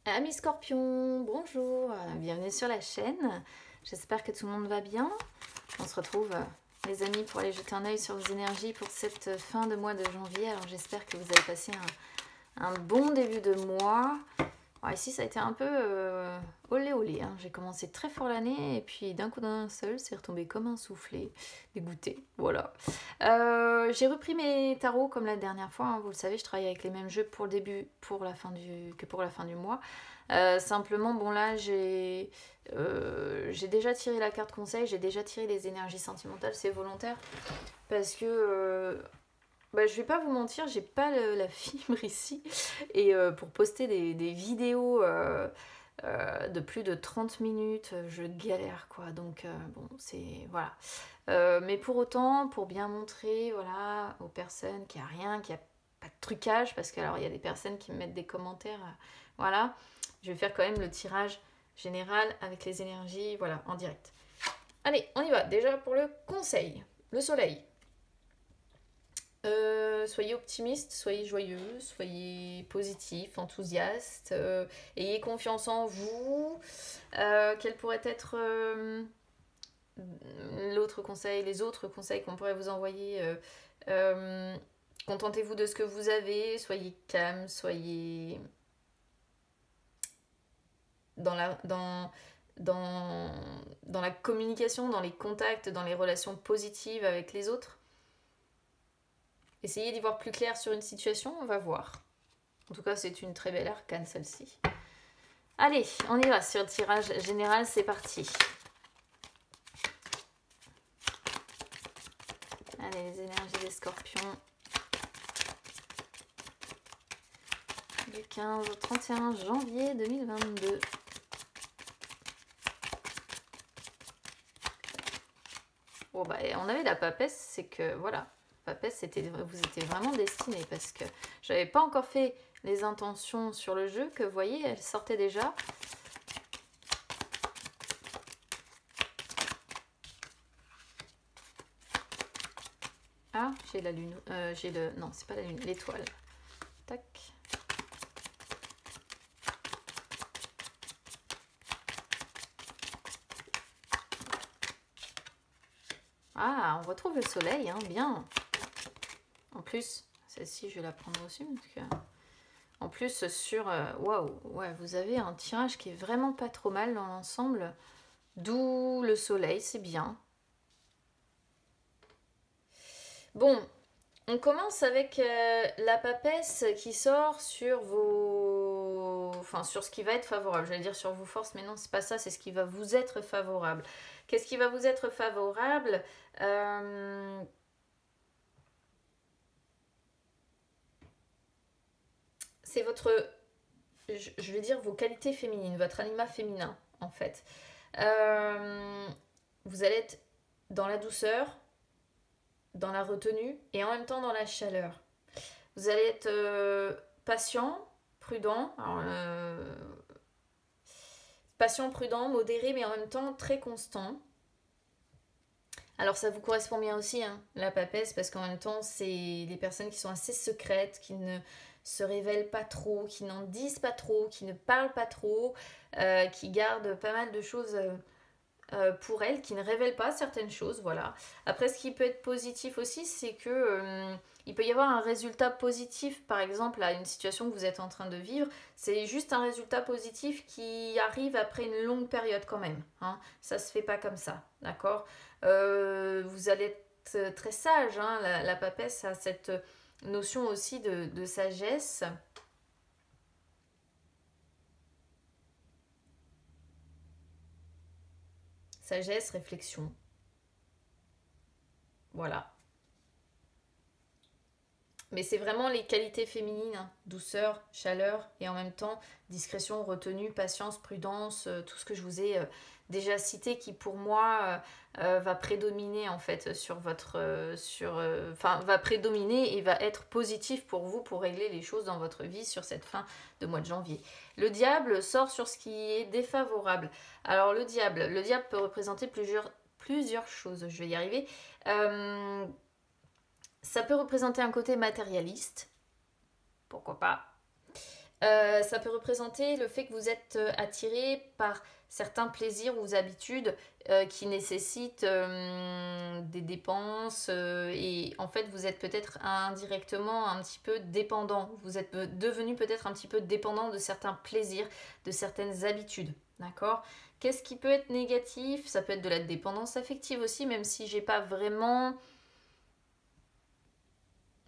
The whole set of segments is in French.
Amis Scorpion, bonjour, bienvenue sur la chaîne. J'espère que tout le monde va bien. On se retrouve, les amis, pour aller jeter un œil sur vos énergies pour cette fin de mois de janvier. Alors j'espère que vous avez passé un bon début de mois. Alors ici, ça a été un peu olé olé, hein. J'ai commencé très fort l'année et puis d'un coup d'un seul, c'est retombé comme un soufflé, dégoûté. Voilà. J'ai repris mes tarots comme la dernière fois, hein. Vous le savez, je travaille avec les mêmes jeux pour le début que pour la fin du mois. Simplement, bon là, j'ai déjà tiré la carte conseil, j'ai déjà tiré les énergies sentimentales, c'est volontaire parce que je vais pas vous mentir, j'ai pas la fibre ici. Et pour poster des vidéos de plus de 30 minutes, je galère quoi. Donc bon, c'est voilà. Mais pour autant, pour bien montrer voilà, aux personnes qu'il n'y a rien, qu'il n'y a pas de trucage, parce que alors il y a des personnes qui me mettent des commentaires, voilà. Je vais faire quand même le tirage général avec les énergies, voilà, en direct. Allez, on y va. Déjà pour le conseil, le soleil. Soyez optimiste, soyez joyeux, soyez positif, enthousiaste, ayez confiance en vous. Quel pourrait être l'autre conseil, les autres conseils qu'on pourrait vous envoyer contentez-vous de ce que vous avez, soyez calme, soyez dans dans la communication, dans les contacts, dans les relations positives avec les autres. Essayez d'y voir plus clair sur une situation, on va voir. En tout cas, c'est une très belle arcane, celle-ci. Allez, on y va sur le tirage général, c'est parti. Allez, les énergies des scorpions. Du 15 au 31 janvier 2022. Bon, bah, on avait la papesse, c'est que, voilà, papesse, vous étiez vraiment destiné parce que j'avais pas encore fait les intentions sur le jeu, que vous voyez, elles sortaient déjà. Ah, j'ai la lune, non, c'est pas la lune, l'étoile. Tac. Ah, on retrouve le soleil, hein, bien. En plus, celle-ci, je vais la prendre aussi, parce que... En plus, sur... Waouh, ouais, vous avez un tirage qui est vraiment pas trop mal dans l'ensemble. D'où le soleil, c'est bien. Bon, on commence avec la papesse qui sort sur vos... Enfin, sur ce qui va être favorable. J'allais dire sur vos forces, mais non, c'est pas ça, c'est ce qui va vous être favorable. Qu'est-ce qui va vous être favorable C'est votre... Je vais dire vos qualités féminines, votre anima féminin, en fait. Vous allez être dans la douceur, dans la retenue et en même temps dans la chaleur. Vous allez être patient, prudent, patient, prudent, modéré, mais en même temps très constant. Alors ça vous correspond bien aussi, hein, la papesse, parce qu'en même temps, c'est des personnes qui sont assez secrètes, qui ne se révèlent pas trop, qui n'en disent pas trop, qui ne parlent pas trop, qui gardent pas mal de choses pour elles, qui ne révèlent pas certaines choses, voilà. Après, ce qui peut être positif aussi, c'est que il peut y avoir un résultat positif, par exemple, à une situation que vous êtes en train de vivre. C'est juste un résultat positif qui arrive après une longue période quand même, hein. Ça se fait pas comme ça, d'accord. Vous allez être très sage, hein. La papesse a cette notion aussi de sagesse. Sagesse, réflexion. Voilà. Mais c'est vraiment les qualités féminines, hein. Douceur, chaleur et en même temps discrétion, retenue, patience, prudence, tout ce que je vous ai déjà cité qui pour moi va prédominer en fait sur votre... va prédominer et va être positif pour vous pour régler les choses dans votre vie sur cette fin de mois de janvier. Le diable sort sur ce qui est défavorable. Alors le diable peut représenter plusieurs choses, je vais y arriver. Ça peut représenter un côté matérialiste, pourquoi pas. Ça peut représenter le fait que vous êtes attiré par certains plaisirs ou habitudes qui nécessitent des dépenses et en fait vous êtes peut-être indirectement un petit peu dépendant. Vous êtes devenu peut-être un petit peu dépendant de certains plaisirs, de certaines habitudes. D'accord? Qu'est-ce qui peut être négatif? Ça peut être de la dépendance affective aussi, même si j'ai pas vraiment...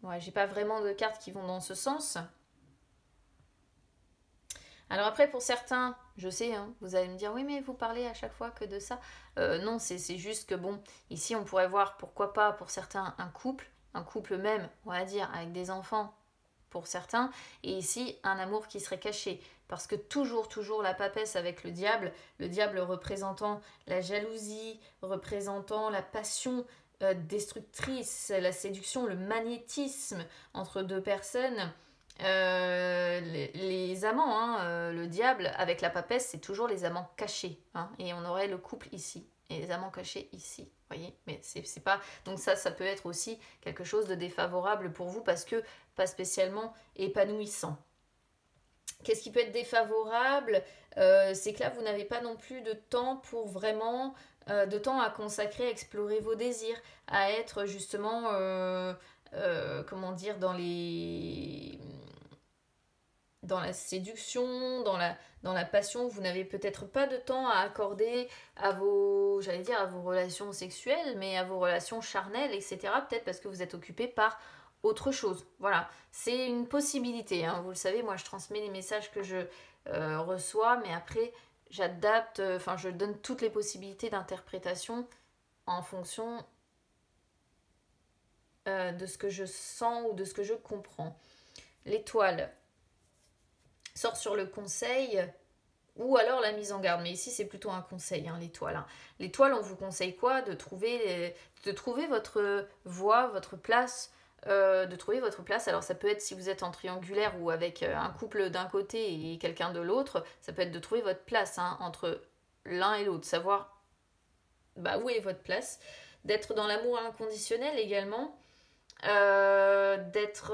Ouais, j'ai pas vraiment de cartes qui vont dans ce sens. Alors après, pour certains, je sais, hein, vous allez me dire, oui, mais vous parlez à chaque fois que de ça. Non, c'est juste que, bon, ici, on pourrait voir, pourquoi pas, pour certains, un couple même, on va dire, avec des enfants, pour certains, et ici, un amour qui serait caché. Parce que toujours la papesse avec le diable représentant la jalousie, représentant la passion destructrice, la séduction, le magnétisme entre deux personnes, les amants, hein, le diable avec la papesse, c'est toujours les amants cachés. Hein, et on aurait le couple ici. Et les amants cachés ici. Voyez, mais c'est pas. Donc ça peut être aussi quelque chose de défavorable pour vous parce que pas spécialement épanouissant. Qu'est-ce qui peut être défavorable? C'est que là, vous n'avez pas non plus de temps pour vraiment. De temps à consacrer à explorer vos désirs, à être justement. Comment dire, dans la séduction, dans la passion, vous n'avez peut-être pas de temps à accorder à vos, j'allais dire, à vos relations sexuelles, mais à vos relations charnelles, etc. Peut-être parce que vous êtes occupé par autre chose. Voilà, c'est une possibilité. Hein. Vous le savez, moi je transmets les messages que je reçois, mais après j'adapte, enfin je donne toutes les possibilités d'interprétation en fonction de ce que je sens ou de ce que je comprends. L'étoile sort sur le conseil ou alors la mise en garde. Mais ici, c'est plutôt un conseil, hein, l'étoile. Hein. L'étoile, on vous conseille quoi? De trouver votre voie, votre place. De trouver votre place. Alors ça peut être si vous êtes en triangulaire ou avec un couple d'un côté et quelqu'un de l'autre, ça peut être de trouver votre place hein, entre l'un et l'autre, savoir où est votre place, d'être dans l'amour inconditionnel également, d'être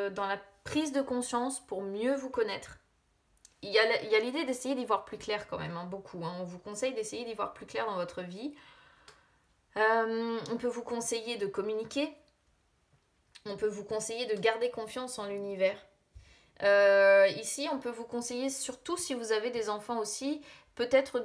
dans la prise de conscience pour mieux vous connaître. Il y a l'idée d'essayer d'y voir plus clair quand même, hein, beaucoup. Hein. On vous conseille d'essayer d'y voir plus clair dans votre vie. On peut vous conseiller de communiquer. On peut vous conseiller de garder confiance en l'univers. Ici, on peut vous conseiller, surtout si vous avez des enfants aussi, peut-être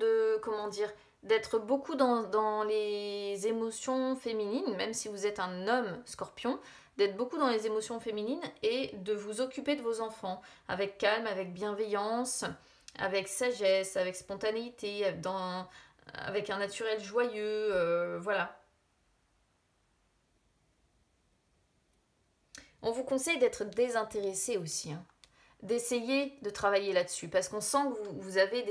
d'être beaucoup dans les émotions féminines, même si vous êtes un homme scorpion, d'être beaucoup dans les émotions féminines et de vous occuper de vos enfants avec calme, avec bienveillance, avec sagesse, avec spontanéité, avec un naturel joyeux, voilà. On vous conseille d'être désintéressé aussi, hein. D'essayer de travailler là-dessus, parce qu'on sent que vous avez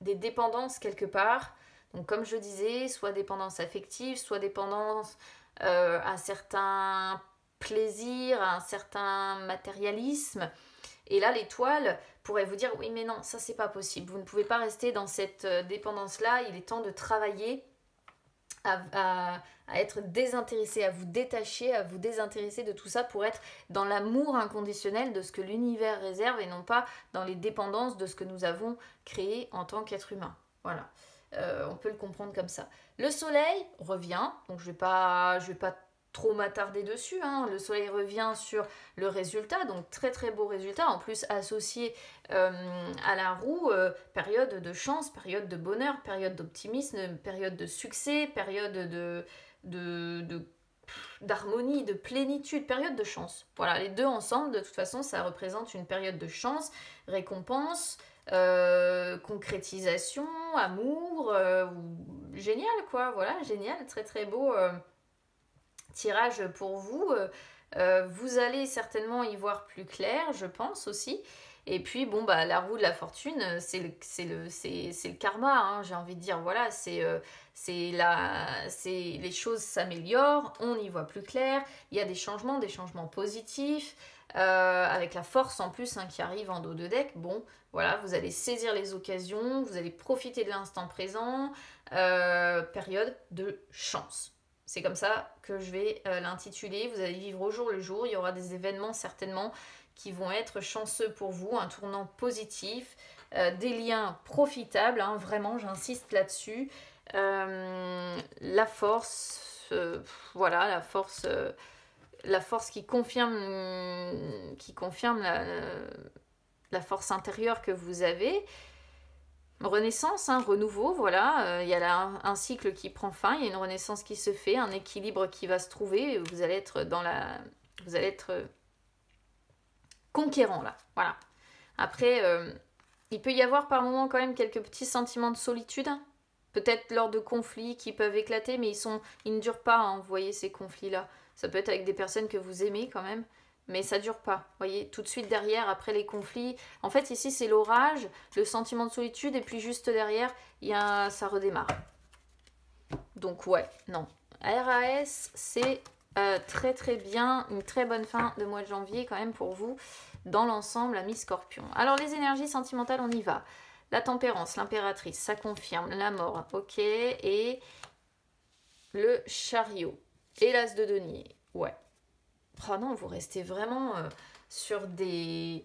des dépendances quelque part. Donc comme je disais, soit dépendance affective, soit dépendance à certains plaisirs, à un certain matérialisme. Et là, l'étoile pourrait vous dire, oui mais non, ça c'est pas possible. Vous ne pouvez pas rester dans cette dépendance-là, il est temps de travailler à être désintéressé, à vous désintéresser de tout ça pour être dans l'amour inconditionnel de ce que l'univers réserve et non pas dans les dépendances de ce que nous avons créé en tant qu'être humain. Voilà, on peut le comprendre comme ça. Le soleil revient, donc je vais pas trop m'attarder dessus, hein. Le soleil revient sur le résultat, donc très très beau résultat, en plus associé à la roue, période de chance, période de bonheur, période d'optimisme, période de succès, période d'harmonie, de plénitude, période de chance. Voilà, les deux ensemble, de toute façon, ça représente une période de chance, récompense, concrétisation, amour, génial quoi, voilà, génial, très très beau tirage pour vous. Vous allez certainement y voir plus clair, je pense aussi. Et puis, bon, la roue de la fortune, c'est le karma, hein, j'ai envie de dire. Voilà, les choses s'améliorent, on y voit plus clair. Il y a des changements positifs, avec la force en plus hein, qui arrive en dos de deck. Bon, voilà, vous allez saisir les occasions, vous allez profiter de l'instant présent. Période de chance. C'est comme ça que je vais l'intituler. Vous allez vivre au jour le jour. Il y aura des événements certainement qui vont être chanceux pour vous, un tournant positif, des liens profitables, hein, vraiment, j'insiste là-dessus. La force, voilà, la force qui confirme la force intérieure que vous avez. Renaissance, hein, renouveau, voilà, il y a là un cycle qui prend fin, il y a une renaissance qui se fait, un équilibre qui va se trouver, vous allez être conquérant là, voilà. Après, il peut y avoir par moments quand même quelques petits sentiments de solitude, hein. Peut-être lors de conflits qui peuvent éclater, mais ils ne durent pas, hein, vous voyez, ces conflits-là. Ça peut être avec des personnes que vous aimez quand même, mais ça dure pas. Vous voyez, tout de suite derrière, après les conflits. En fait, ici, c'est l'orage, le sentiment de solitude, et puis juste derrière, ça redémarre. Donc, ouais, non. RAS, c'est très très bien, une très bonne fin de mois de janvier quand même pour vous, dans l'ensemble, ami Scorpion. Alors, les énergies sentimentales, on y va. La tempérance, l'impératrice, ça confirme. La mort, ok. Et le chariot. Et l'as de denier, ouais. Oh non, vous restez vraiment sur de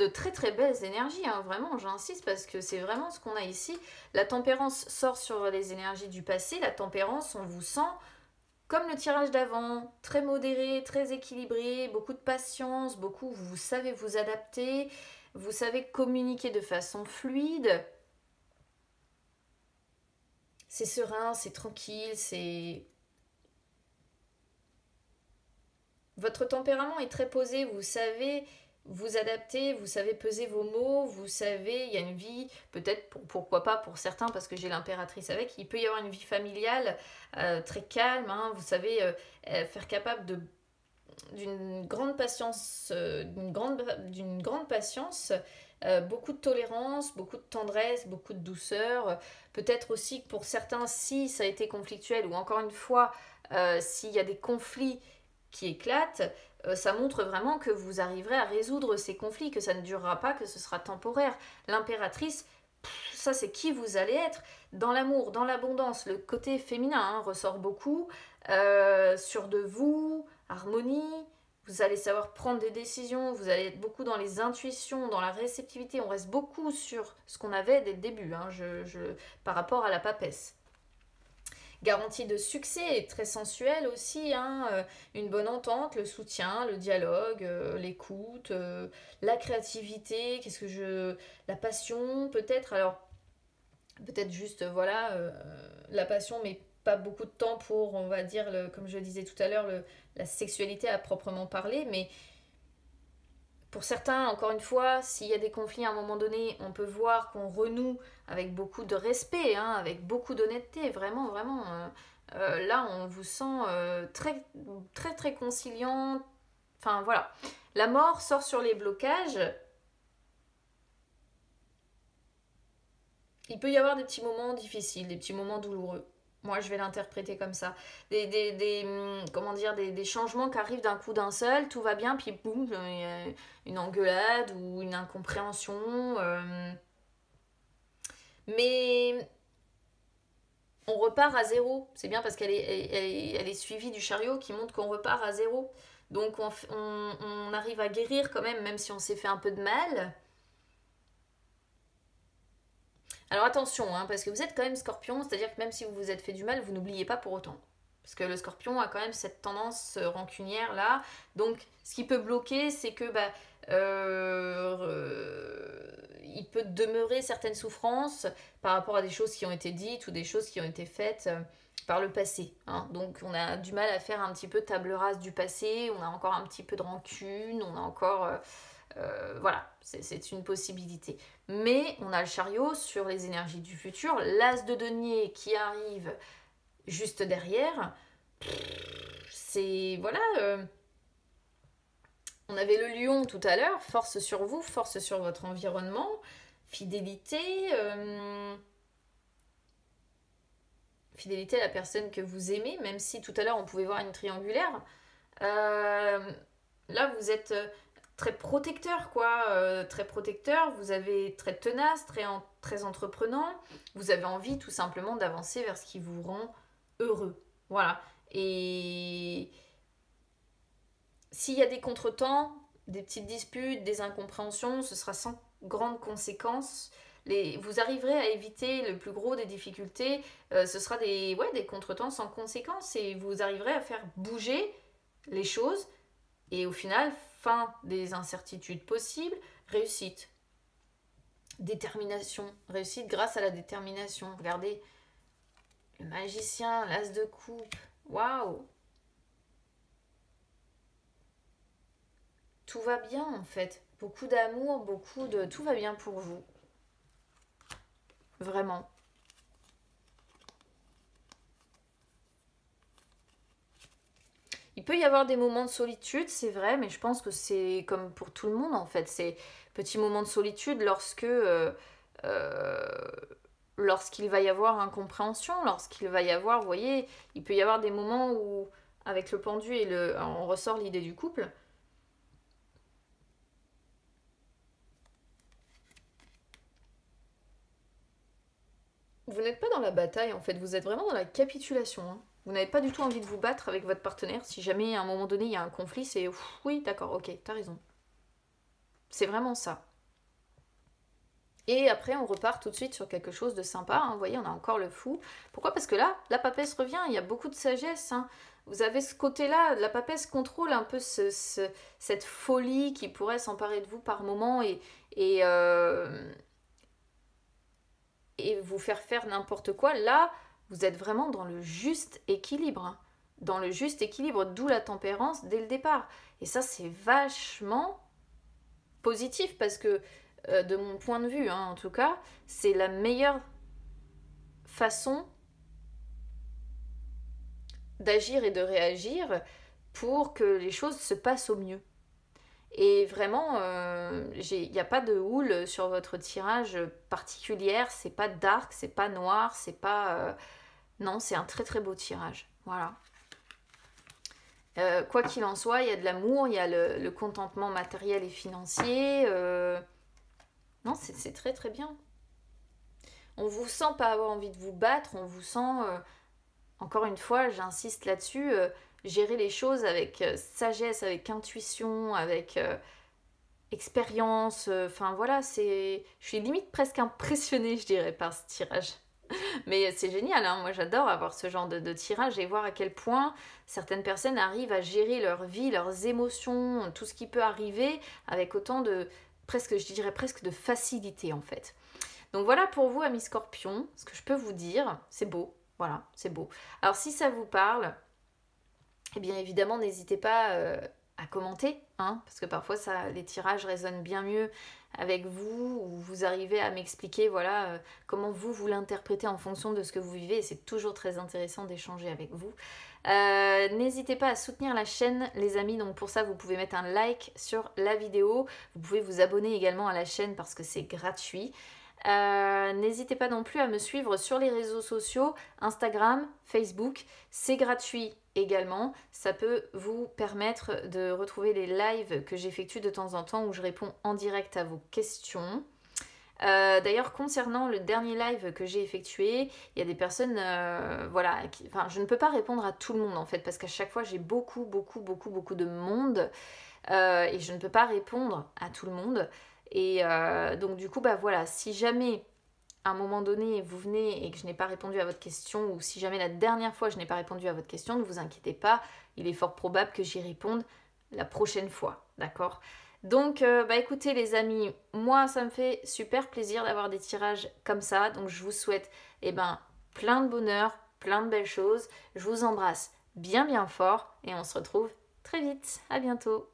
très très belles énergies, hein. Vraiment, j'insiste parce que c'est vraiment ce qu'on a ici. La tempérance sort sur les énergies du passé. La tempérance, on vous sent comme le tirage d'avant, très modéré, très équilibré, beaucoup de patience, vous savez vous adapter. Vous savez communiquer de façon fluide. C'est serein, c'est tranquille, c'est... Votre tempérament est très posé, vous savez vous adapter, vous savez peser vos mots, vous savez, il y a une vie, peut-être, pourquoi pas pour certains, parce que j'ai l'impératrice avec, il peut y avoir une vie familiale très calme, hein, vous savez faire capable d'une grande patience, beaucoup de tolérance, beaucoup de tendresse, beaucoup de douceur. Peut-être aussi que pour certains, si ça a été conflictuel, ou encore une fois, s'il y a des conflits qui éclatent, ça montre vraiment que vous arriverez à résoudre ces conflits, que ça ne durera pas, que ce sera temporaire. L'impératrice, ça c'est qui vous allez être. Dans l'amour, dans l'abondance, le côté féminin hein, ressort beaucoup, sûr de vous, harmonie, vous allez savoir prendre des décisions, vous allez être beaucoup dans les intuitions, dans la réceptivité, on reste beaucoup sur ce qu'on avait dès le début, hein, par rapport à la papesse. Garantie de succès, très sensuelle aussi, hein, une bonne entente, le soutien, le dialogue, l'écoute, la créativité, la passion peut-être, alors peut-être juste voilà la passion mais pas beaucoup de temps pour on va dire comme je le disais tout à l'heure la sexualité à proprement parler, mais pour certains, encore une fois, s'il y a des conflits à un moment donné, on peut voir qu'on renoue avec beaucoup de respect, hein, avec beaucoup d'honnêteté, vraiment, vraiment. Là, on vous sent très, très, très conciliant. Enfin, voilà. La mort sort sur les blocages. Il peut y avoir des petits moments difficiles, des petits moments douloureux. Moi, je vais l'interpréter comme ça. Comment dire, des changements qui arrivent d'un coup d'un seul, tout va bien, puis boum, une engueulade ou une incompréhension. Mais on repart à zéro. C'est bien parce elle est suivie du chariot qui montre qu'on repart à zéro. Donc on arrive à guérir quand même si on s'est fait un peu de mal. Alors attention, hein, parce que vous êtes quand même scorpion, c'est-à-dire que même si vous vous êtes fait du mal, vous n'oubliez pas pour autant. Parce que le scorpion a quand même cette tendance rancunière là. Donc ce qui peut bloquer, c'est que il peut demeurer certaines souffrances par rapport à des choses qui ont été dites ou des choses qui ont été faites par le passé. Hein. Donc on a du mal à faire un petit peu table rase du passé, on a encore un petit peu de rancune, on a encore... voilà, c'est une possibilité. Mais on a le chariot sur les énergies du futur, l'as de denier qui arrive juste derrière. C'est voilà. On avait le lion tout à l'heure, force sur vous, force sur votre environnement, fidélité, fidélité à la personne que vous aimez, même si tout à l'heure on pouvait voir une triangulaire. Là vous êtes très protecteur quoi, très protecteur, vous avez très tenace, très entreprenant, vous avez envie tout simplement d'avancer vers ce qui vous rend heureux, voilà. Et s'il y a des contretemps, des petites disputes, des incompréhensions, ce sera sans grandes conséquences. Vous arriverez à éviter le plus gros des difficultés. Ce sera des contretemps sans conséquences et vous arriverez à faire bouger les choses. Et au final, fin des incertitudes possibles, réussite. Détermination. Réussite grâce à la détermination. Regardez, le magicien, l'as de coupe. Waouh! Tout va bien en fait. Beaucoup d'amour, tout va bien pour vous. Vraiment. Il peut y avoir des moments de solitude, c'est vrai, mais je pense que c'est comme pour tout le monde en fait. C'est petits moments de solitude lorsqu'il va y avoir incompréhension, lorsqu'il va y avoir, vous voyez, il peut y avoir des moments où, avec le pendu on ressort l'idée du couple. Vous n'êtes pas dans la bataille en fait, vous êtes vraiment dans la capitulation. Hein. Vous n'avez pas du tout envie de vous battre avec votre partenaire. Si jamais à un moment donné il y a un conflit, c'est oui, d'accord, ok, t'as raison. C'est vraiment ça. Et après, on repart tout de suite sur quelque chose de sympa. Hein. Vous voyez, on a encore le fou. Pourquoi? Parce que là, la papesse revient. Il y a beaucoup de sagesse. Hein. Vous avez ce côté-là. La papesse contrôle un peu cette folie qui pourrait s'emparer de vous par moment et vous faire n'importe quoi. Là, vous êtes vraiment dans le juste équilibre. Hein. Dans le juste équilibre, d'où la tempérance dès le départ. Et ça, c'est vachement positif parce que de mon point de vue, hein, en tout cas, c'est la meilleure façon d'agir et de réagir pour que les choses se passent au mieux. Et vraiment, il n'y a pas de houle sur votre tirage particulière, c'est pas dark, c'est pas noir, c'est pas... non, c'est un très très beau tirage. Voilà. Quoi qu'il en soit, il y a de l'amour, il y a le contentement matériel et financier. Non, c'est très très bien. On vous sent pas avoir envie de vous battre, on vous sent, encore une fois, j'insiste là-dessus, gérer les choses avec sagesse, avec intuition, avec expérience. Enfin voilà, je suis limite presque impressionnée, je dirais, par ce tirage. Mais c'est génial, hein. Moi j'adore avoir ce genre de tirage et voir à quel point certaines personnes arrivent à gérer leur vie, leurs émotions, tout ce qui peut arriver avec autant de, je dirais presque de facilité en fait. Donc voilà pour vous, amis Scorpions, ce que je peux vous dire, c'est beau, voilà, c'est beau. Alors si ça vous parle, eh bien évidemment n'hésitez pas à commenter, hein, parce que parfois les tirages résonnent bien mieux avec vous, ou vous arrivez à m'expliquer voilà, comment vous l'interprétez en fonction de ce que vous vivez, et c'est toujours très intéressant d'échanger avec vous. N'hésitez pas à soutenir la chaîne les amis, donc pour ça vous pouvez mettre un like sur la vidéo, vous pouvez vous abonner également à la chaîne parce que c'est gratuit. N'hésitez pas non plus à me suivre sur les réseaux sociaux, Instagram, Facebook, c'est gratuit également. Ça peut vous permettre de retrouver les lives que j'effectue de temps en temps où je réponds en direct à vos questions. D'ailleurs, concernant le dernier live que j'ai effectué, il y a des personnes, voilà, je ne peux pas répondre à tout le monde en fait, parce qu'à chaque fois j'ai beaucoup de monde et je ne peux pas répondre à tout le monde. Et donc du coup, bah voilà, si jamais à un moment donné vous venez et que je n'ai pas répondu à votre question, ou si jamais la dernière fois je n'ai pas répondu à votre question, ne vous inquiétez pas, il est fort probable que j'y réponde la prochaine fois, d'accord? Donc bah écoutez les amis, moi ça me fait super plaisir d'avoir des tirages comme ça, donc je vous souhaite plein de bonheur, plein de belles choses, je vous embrasse bien fort et on se retrouve très vite, à bientôt.